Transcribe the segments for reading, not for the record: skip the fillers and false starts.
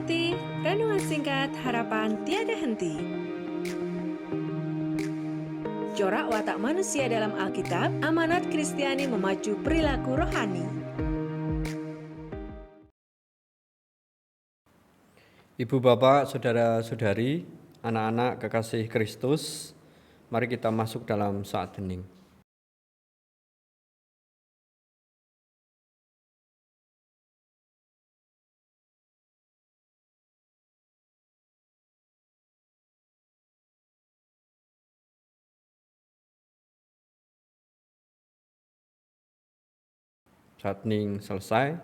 mengikuti renungan singkat harapan tiada henti. Corak watak manusia dalam Alkitab, amanat Kristiani memacu perilaku rohani. Ibu bapak, saudara-saudari, anak-anak kekasih Kristus, mari kita masuk dalam saat hening. Saat hening selesai.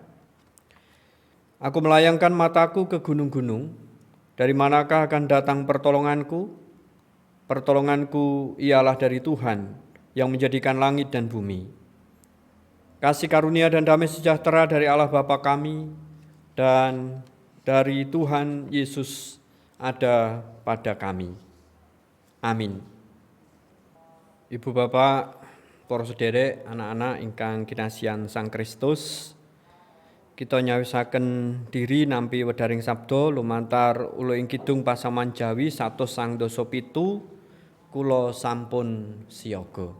Aku melayangkan mataku ke gunung-gunung, dari manakah akan datang pertolonganku? Pertolonganku ialah dari Tuhan yang menjadikan langit dan bumi. Kasih karunia dan damai sejahtera dari Allah Bapa kami dan dari Tuhan Yesus ada pada kami. Amin. Ibu bapak, para sederek, anak-anak ingkang kinasihan Sang Kristus, kita nyawisaken diri nampi wedaring sabda lumantar ula ing kidung pasaman Jawi 127 kula sampun siyaga.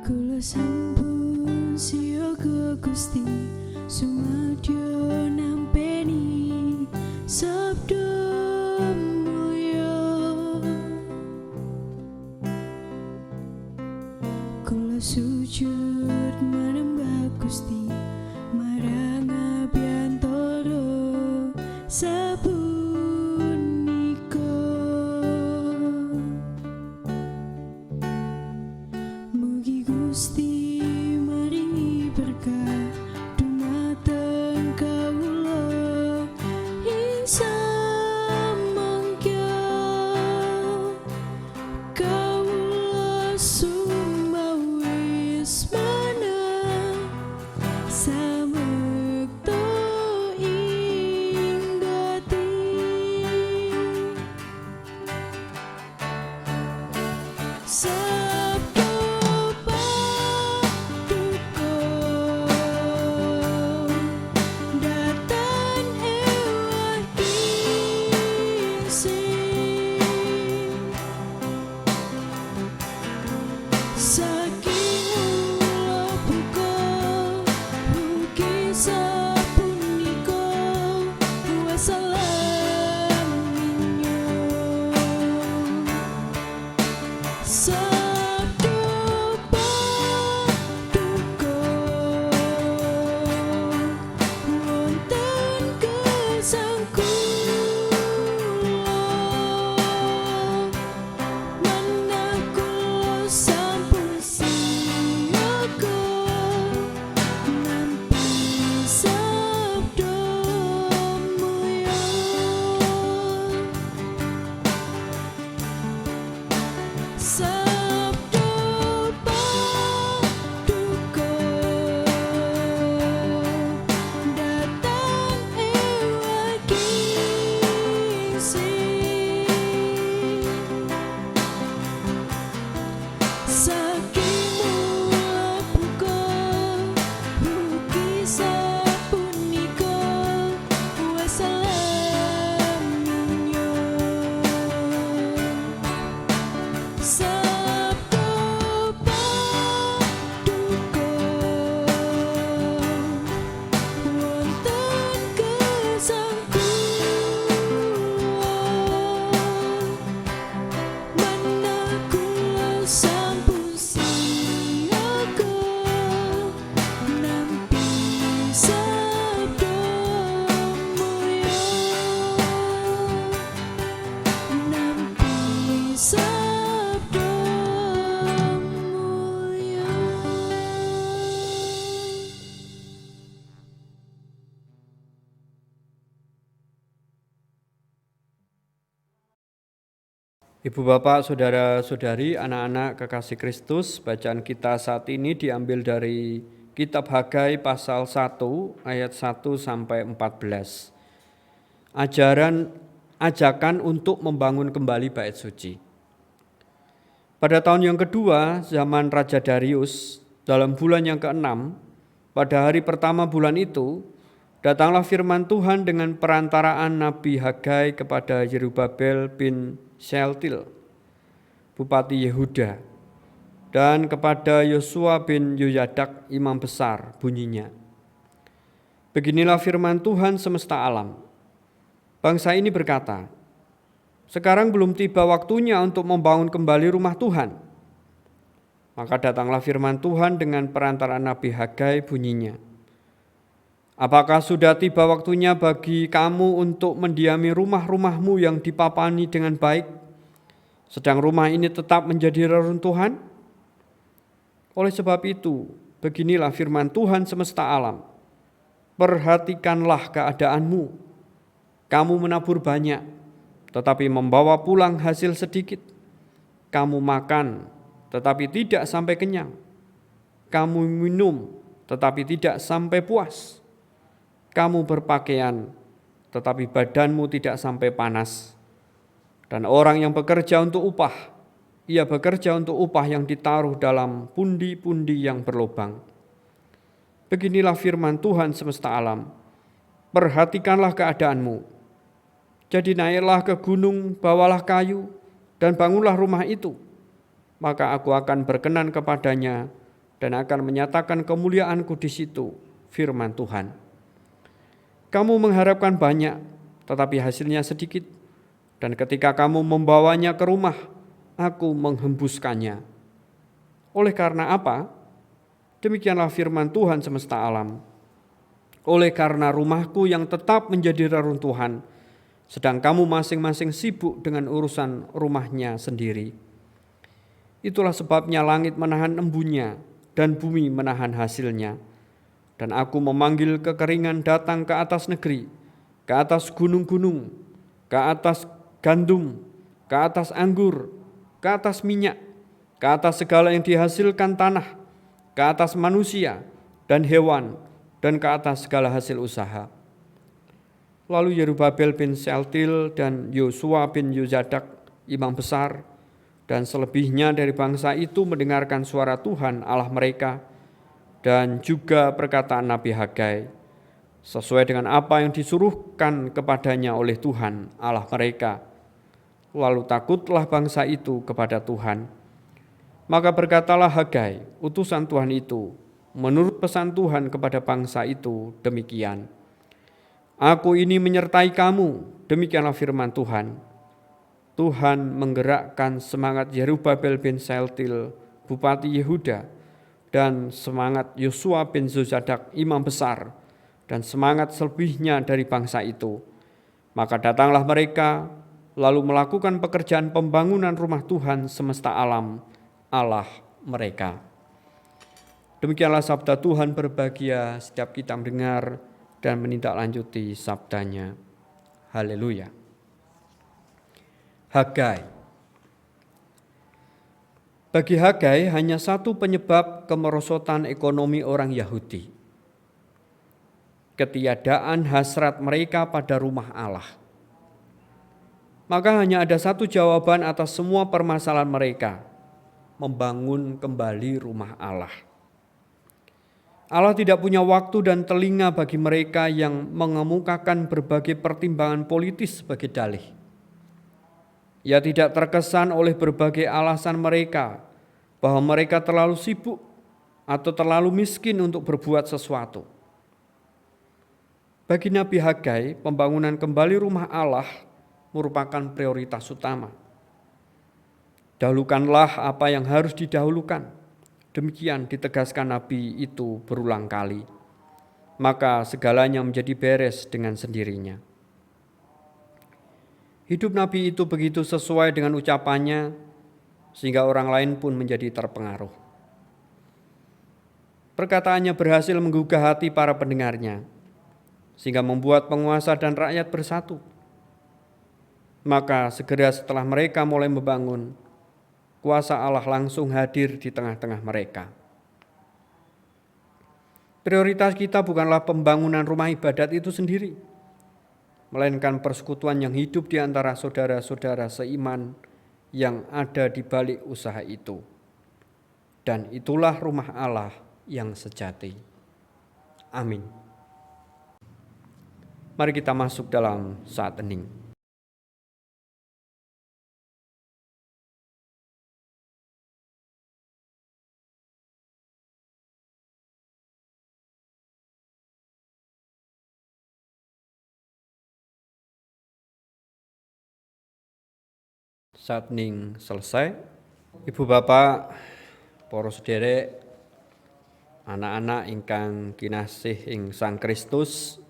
Kula sampun siyaga Gusti sumadyo nampeni sabda mulya. Kula sujud manembah Gusti marang abiyantara sapunika. Mugi Gusti maringi berkah dumateng kawula ing samangka kawula sumawis manah samekta ing gati. Sabda Ibu bapak, saudara-saudari, anak-anak kekasih Kristus, bacaan kita saat ini diambil dari kitab Hagai pasal 1 ayat 1 sampai 14. Ajakan untuk membangun kembali bait suci. Pada tahun yang kedua zaman Raja Darius, dalam bulan yang ke-6, pada hari pertama bulan itu, datanglah firman Tuhan dengan perantaraan Nabi Hagai kepada Yerubabel bin Shealtiel, Bupati Yehuda, dan kepada Yosua bin Yoyadak, imam besar, bunyinya. Beginilah firman Tuhan semesta alam. Bangsa ini berkata, sekarang belum tiba waktunya untuk membangun kembali rumah Tuhan. Maka datanglah firman Tuhan dengan perantaraan Nabi Hagai, bunyinya. Apakah sudah tiba waktunya bagi kamu untuk mendiami rumah-rumahmu yang dipapani dengan baik, sedang rumah ini tetap menjadi reruntuhan? Oleh sebab itu, beginilah firman Tuhan semesta alam. Perhatikanlah keadaanmu. Kamu menabur banyak, tetapi membawa pulang hasil sedikit. Kamu makan, tetapi tidak sampai kenyang. Kamu minum, tetapi tidak sampai puas. Kamu berpakaian, tetapi badanmu tidak sampai panas. Dan orang yang bekerja untuk upah, ia bekerja untuk upah yang ditaruh dalam pundi-pundi yang berlubang. Beginilah firman Tuhan semesta alam. Perhatikanlah keadaanmu. Jadi naiklah ke gunung, bawalah kayu, dan bangunlah rumah itu. Maka aku akan berkenan kepadanya dan akan menyatakan kemuliaanku di situ, firman Tuhan. Kamu mengharapkan banyak, tetapi hasilnya sedikit. Dan ketika kamu membawanya ke rumah, aku menghembuskannya. Oleh karena apa? Demikianlah firman Tuhan semesta alam. Oleh karena rumahku yang tetap menjadi reruntuhan, sedang kamu masing-masing sibuk dengan urusan rumahnya sendiri. Itulah sebabnya langit menahan embunnya dan bumi menahan hasilnya. Dan aku memanggil kekeringan datang ke atas negeri, ke atas gunung-gunung, ke atas gandum, ke atas anggur, ke atas minyak, ke atas segala yang dihasilkan tanah, ke atas manusia dan hewan, dan ke atas segala hasil usaha. Lalu Yerubabel bin Shealtiel dan Yosua bin Yoyadak, imam besar, dan selebihnya dari bangsa itu mendengarkan suara Tuhan Allah mereka, dan juga perkataan Nabi Hagai, sesuai dengan apa yang disuruhkan kepadanya oleh Tuhan Allah mereka. Lalu takutlah bangsa itu kepada Tuhan. Maka berkatalah Hagai, utusan Tuhan itu, menurut pesan Tuhan kepada bangsa itu demikian. Aku ini menyertai kamu, demikianlah firman Tuhan. Tuhan menggerakkan semangat Yerubabel bin Shealtiel, Bupati Yehuda, dan semangat Yosua bin Yoyadak, imam besar, dan semangat selebihnya dari bangsa itu. Maka datanglah mereka, lalu melakukan pekerjaan pembangunan rumah Tuhan semesta alam, Allah mereka. Demikianlah sabda Tuhan. Berbahagia setiap kita mendengar dan menindaklanjuti sabdanya. Haleluya. Hagai. Bagi Hagai hanya satu penyebab kemerosotan ekonomi orang Yahudi. Ketiadaan hasrat mereka pada rumah Allah. Maka hanya ada satu jawaban atas semua permasalahan mereka, membangun kembali rumah Allah. Allah tidak punya waktu dan telinga bagi mereka yang mengemukakan berbagai pertimbangan politis sebagai dalih. Ia tidak terkesan oleh berbagai alasan mereka bahwa mereka terlalu sibuk atau terlalu miskin untuk berbuat sesuatu. Bagi Nabi Hagai, pembangunan kembali rumah Allah merupakan prioritas utama. Dahulukanlah apa yang harus didahulukan. Demikian ditegaskan Nabi itu berulang kali. Maka segalanya menjadi beres dengan sendirinya. Hidup Nabi itu begitu sesuai dengan ucapannya, sehingga orang lain pun menjadi terpengaruh. Perkataannya berhasil menggugah hati para pendengarnya, sehingga membuat penguasa dan rakyat bersatu. Maka segera setelah mereka mulai membangun, kuasa Allah langsung hadir di tengah-tengah mereka. Prioritas kita bukanlah pembangunan rumah ibadat itu sendiri, melainkan persekutuan yang hidup di antara saudara-saudara seiman yang ada di balik usaha itu. Dan itulah rumah Allah yang sejati. Amin. Mari kita masuk dalam saat hening. Saat hening selesai, Ibu Bapak, para sederek, anak-anak ingkang kinasih ing Sang Kristus,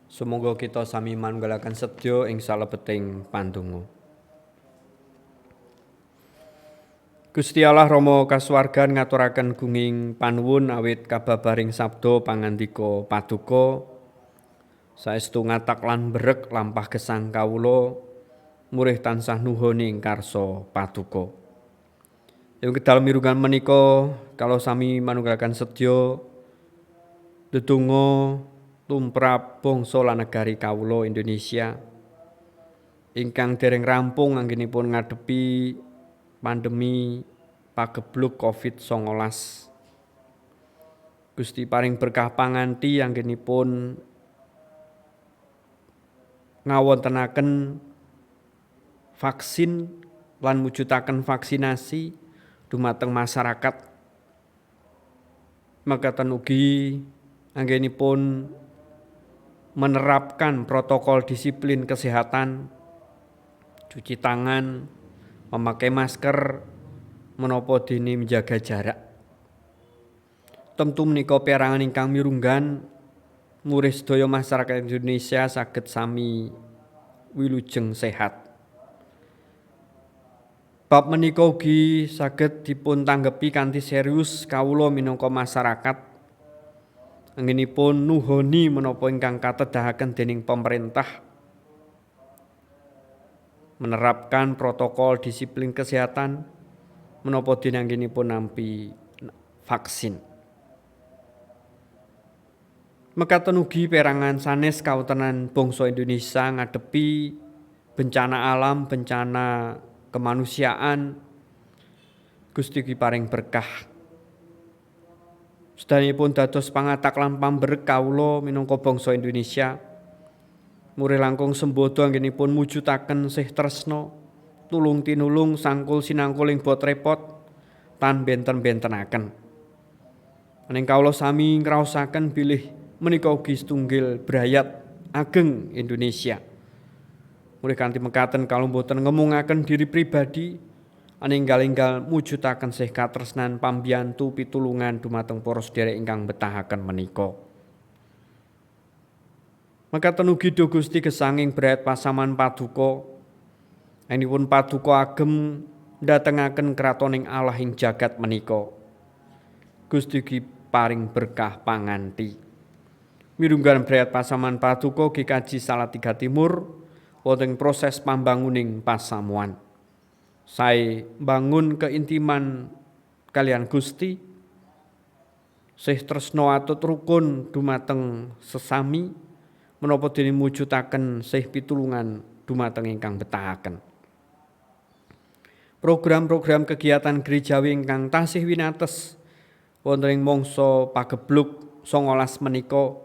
sumangga kita sami manunggalaken sedya ing salebeting pandonga. Gusti Allah Rama kasuwargan ngaturaken gunging panuwun awit kababaring sabda pangandika Paduka saestu ngatak lan mbrek lampah gesang kawula murih tansah nuhuni ing karsa Paduka. Ing kedal mirungan menika kalau sami manunggalaken sedya ndedonga tumrap bangsa lan negari kawula Indonesia ingkang dereng rampung anggenipun ngadepi pandemi pagebluk COVID-19. Gusti paring berkah panganti anggenipun ngawontenaken vaksin lan mujudaken vaksinasi dumateng masyarakat. Mekaten ugi anggenipun menerapkan protokol disiplin kesehatan, cuci tangan, memakai masker, menapa dene menjaga jarak. Temtu menika perangan ingkang mirunggan murih sedaya masyarakat Indonesia saged sami wilujeng sehat. Bab menika ugi saged dipun tanggepi kanthi serius kawula minangka masyarakat anggenipun nuhoni menapa ingkang katedahaken dening pemerintah menerapkan protokol disiplin kesehatan menapa dene anggenipun nampi vaksin. Mekaten ugi perangan sanes kawontenan bangsa Indonesia ngadepi bencana alam, bencana kemanusiaan. Gusti paring berkah. Sedanipun dados pangatak lan pambrek kawula minangka bangsa Indonesia. Murih langkung sembodo anggenipun mujudaken sih tresna, tulung tinulung sangkul sinangkul ing bot repot tan benten-bentenaken. Aning kawula sami ngraosaken bilih menika ugi setunggal brayat ageng Indonesia. Mulih kanthi mekaten kalau mboten ngemungaken diri pribadi aninggal-inggal mujudaken sih katresnan pambiyantu pitulungan dumateng para sedherek ingkang betahaken menika. Mekaten ugi do Gusti gesanging brayat pasaman Paduka anipun Paduka agem ndatengaken kratoning Allah ing jagat menika. Gusti ugi paring berkah panganti. Mirunggan brayat pasaman Paduka GKJ Salatiga Timur wonten proses pambanguning pasamuan. Sae bangun keintiman kalian Gusti, sih tresna atut rukun dumateng sesami menapa dene mujudaken sih pitulungan dumateng ingkang betahaken. Program-program kegiatan gerejawi ingkang tasih winates wonten ing mangsa pagebluk 19 menika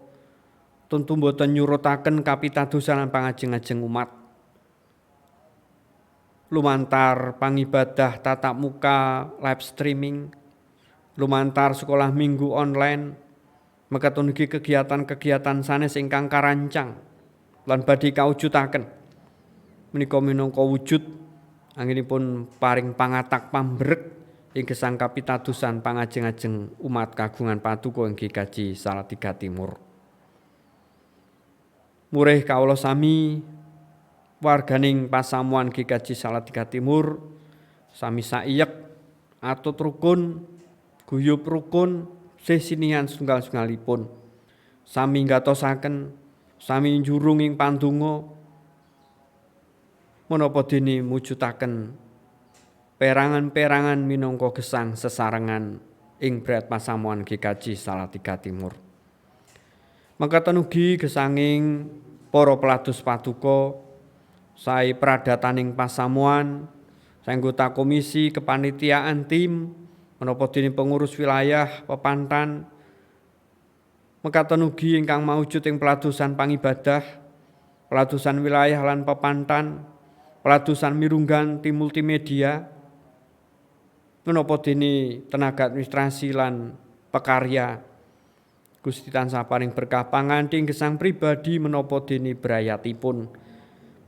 tentu mboten nyurutaken kapitadosan lan pangajeng-ajeng umat. Lumantar pangibadah tatap muka, live streaming, lumantar sekolah minggu online, mekaten ugi kegiatan-kegiatan sanes ingkang karancang lan badhe kawujudaken. Menika minangka wujud anggenipun paring pangatak pambrek ing gesang kapitadosan pangajeng-ajeng umat kagungan Paduka ing GKJ Salatiga Timur. Murih kawula sami warganing pasamuan GKJ Salatiga Timur sami saiyek atut rukun guyub rukun sesinian setunggal-setunggalipun sami ngatosaken sami njurung ing pandonga menapa dene mujudaken perangan-perangan minangka gesang sesarengan ing Brayat Pasamuan GKJ Salatiga Timur. Mekaten ugi gesanging para peladus paduka sae pradataning pasamuan, anggota komisi kepanitiaan tim, menapa dene pengurus wilayah pepantan, mekaten ugi ingkang maujud ing peladusan pangibadah, peladusan wilayah lan pepantan, peladusan mirunggan tim multimedia, menapa dene tenaga administrasi lan pekarya. Gusti tansah paring berkah panganting gesang pribadi menapa dene brayatipun.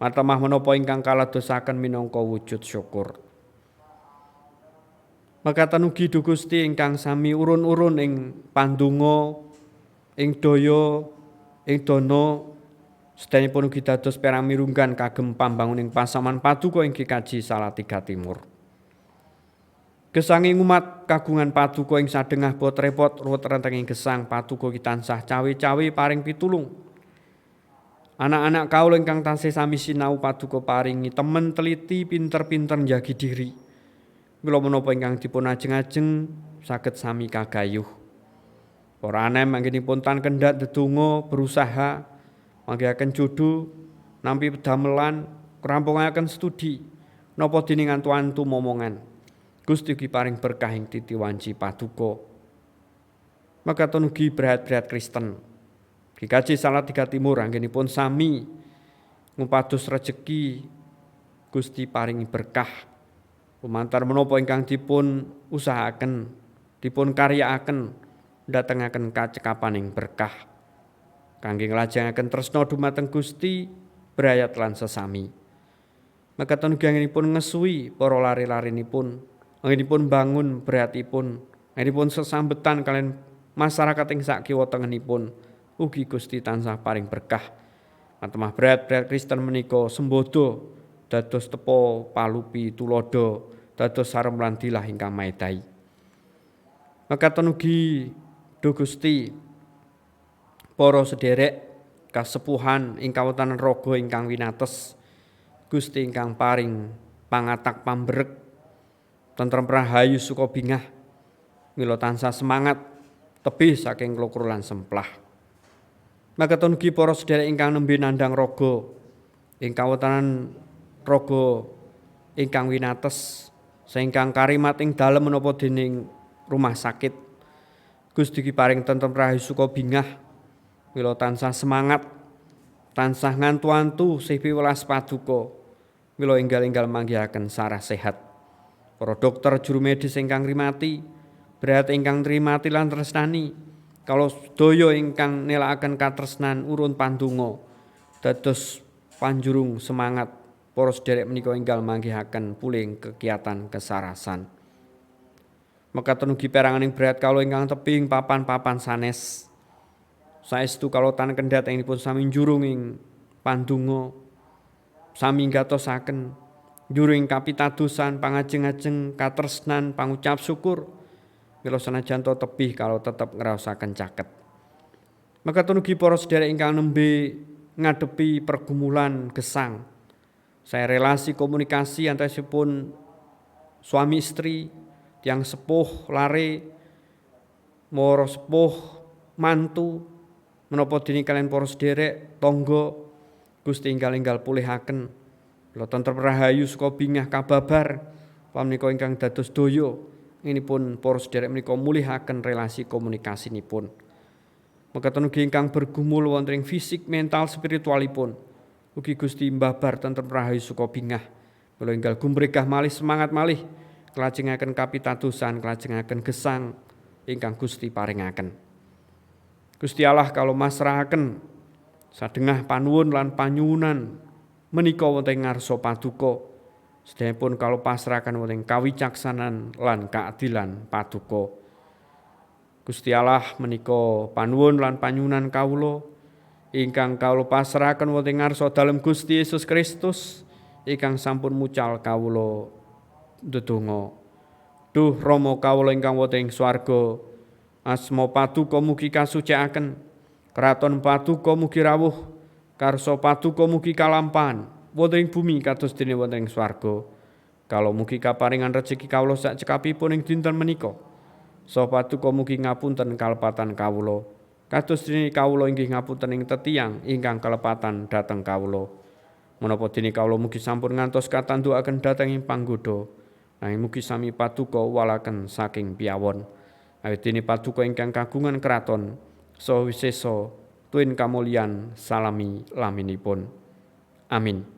Matemah menapa ingkang kaladosaken minangka wujud syukur. Mekaten ugi Duh Gusti ingkang sami urun-urun ing pandonga, ing daya, ing dana, sedanipun ugi dados perang mirunggan kagem pambanguning pasaman paduka ing GKJ Salatiga Timur. Gesanging umat kagungan paduka ing sadengah bot repot ruwet rentenging gesang paduka tansah cawe-cawe paring pitulung. Anak-anak kaula ingkang tansih sami sinau paduka paringi temen teliti pinter-pinter njagi diri. Mila menapa ingkang dipun ajeng-ajeng saged sami kagayuh. Para anem anggenipun tan kendhat ndedonga berusaha manggihaken judul nampi pedamelan kerampungaken studi napa dening antu-antu momongan. Gusti ugi paring berkah ing titi wanci paduka. Mekaten ugi brayat-brayat Kristen GKJ Salatiga Timur anggenipun sami ngupados rejeki Gusti paringi berkah lumantar menapa ingkang dipun usahaken, dipun karyakaken ndatengaken kacekapaning berkah kangge nglajengaken tresna dumateng Gusti brayat lan sesami. Mekaten ugi anggenipun ngesui para lare-larenipun, anggenipun bangun brayatipun, anggenipun sesambetan kalian masyarakat ing sakiwa tengenipun ugi Gusti tansah paring berkah. Matemah brayat-brayat Kristen menika sembodo dados tepo palupi tulodo dados sarem lan dilah ingkang maedai. Mekaten ugi Duh Gusti para sederek kasepuhan ing kawontenan raga ingkang winates, Gusti ingkang paring pangatak pambrek tentrem rahayu suka bingah, mila tansah semangat tebih saking klukru lan semplah. Mekaten ugi para sedherek ingkang nembe nandhang raga ing kawontenan raga ingkang winates saengkang karimat ing dalem menapa dening rumah sakit. Gusti ugi paring tentrem rahayu suka bingah, mila tansah semangat, tansah ngantu-antu sih piwelas paduka, mila enggal-enggal manggihaken sarah sehat. Para dokter juru medis ingkang rimati, brayat ingkang trimati lan tresnani, kalau sedaya ingkang nelakaken katresnan urun pandonga dados panjurung semangat para sederek menika enggal manggihaken puling kegiatan kesarasan. Mekaten ugi peranganing brayat kala ingkang tebing papan-papan sanes. Saestu kala tan kendhat ingipun sami njurung ing pandonga, sami ngatosaken juring kapitadosan pangajeng-ajeng katresnan pangucap syukur mila sanajan to tebih kalau tetep ngraosaken caket. Mekaten ugi para sedherek ingkang nembe ngadepi pergumulan gesang. Saya relasi komunikasi antawisipun suami istri, tiyang sepuh lare, mara sepuh mantu, menapa dene kalian para sederek tangga Gusti enggal-enggal pulihaken. Mila tentrem rahayu suka bingah kababar pamenika ingkang dados daya inipun para sederek menika mulihaken relasi komunikasinipun. Mekaten ugi ingkang bergumul wonten ing fisik, mental, spiritualipun ugi Gusti mbabar tentrem rahayu suka bingah. Mila enggal gumregah malih semangat malih kelajengaken kapitadosan, kelajengaken gesang ingkang Gusti paringaken. Gusti Allah kalau masrahaken sadengah panuwun lan panyuwunan menika wonten ngarsa paduka, sedayapun kalau pasrahaken wonten kawicaksanan lan keadilan paduka. Gusti Allah menika panuwun lan panyuwunan kawula ingkang kawula pasrahaken wonten ngarsa dalem Gusti Yesus Kristus ingkang sampun mucal kawula ndedonga. Duh Rama kawula ingkang wonten ing swarga, asma paduka mugi kasucikaken, kraton paduka mugi rawuh, karsa paduka mugi kalampahan, wonten ing bumi kados dene wonten ing swarga. Kalau mugi kaparingan rejeki kawula sak cekapipun ing dinten menika. Saha paduka mugi ngapunten kalepatan kawula. Kados dene kawula inggih ngapunten ing tetiang ingkang kalepatan dhateng kawula. Menapa dene kawula mugi sampun ngantos katandukaken dhateng ing panggoda, nanging mugi sami paduka walaken saking piyawon. Awit dene paduka ingkang kagungan kraton saha wisesa tuwin kamulyan salami laminipun. Amin.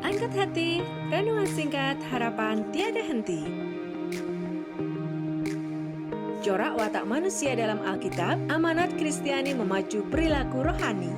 Angkat hati, renungan singkat harapan tiada henti. Corak watak manusia dalam Alkitab, amanat Kristiani memacu perilaku rohani.